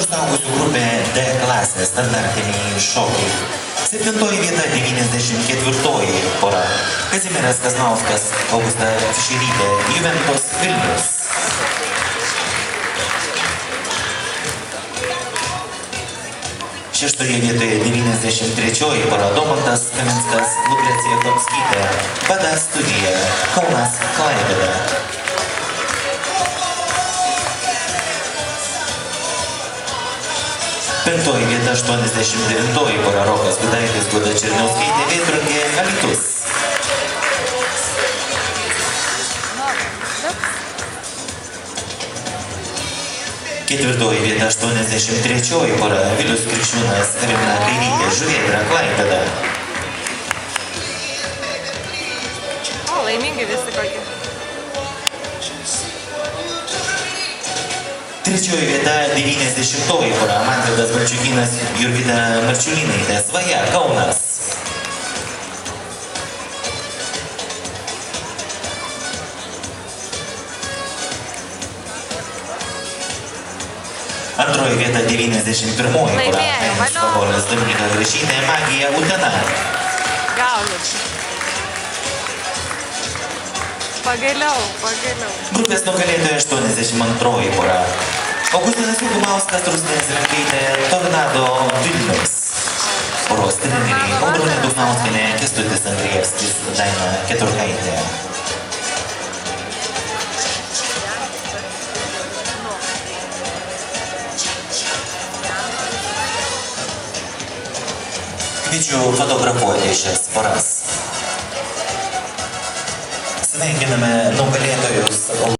suaugusių grupė D klasės standartiniai šokiai. 7 vieta 94 pora. Kazimieras Kazmauskas, Augusta Cišerytė, Juventus Vilnius. Šeštoje vietoje 93 pora Domantas Kaminskas, Lukrecija Komskytė, Bada studija, Kaunas Klaipėda. Penktoji vieta 89 pora Rokas Gudaitis, Guda Černiauskaitė, Vėtrungė, Alytus. Ketvirtoji vieta 83 pora Vilius Krikščiūnas, Karina Kairytė, Žuvėdra, Klaipėda. O, laimingi visi kokie. Trečioji vieta 90 pora Manfredas Balčiukynas, Jurgita Marčiulynaitė, Svaja, Kaunas. Antroji vieta 91 pora Ainis Pavolis, Dominika Grašytė, Magija, Utena. Gaulis. Pagaliau. Grupės nugalėtoja 82 pora. Augustinas Jukumauskas, Rusnės Rankaitė, Tornado Vilnius. Poros treneriai Audronė Dufnauskienė, Kęstutis Andrijevskis, Daina Keturkaitė. Kviečiu fotografuoti šias poras. Sveikiname nugalėtojus.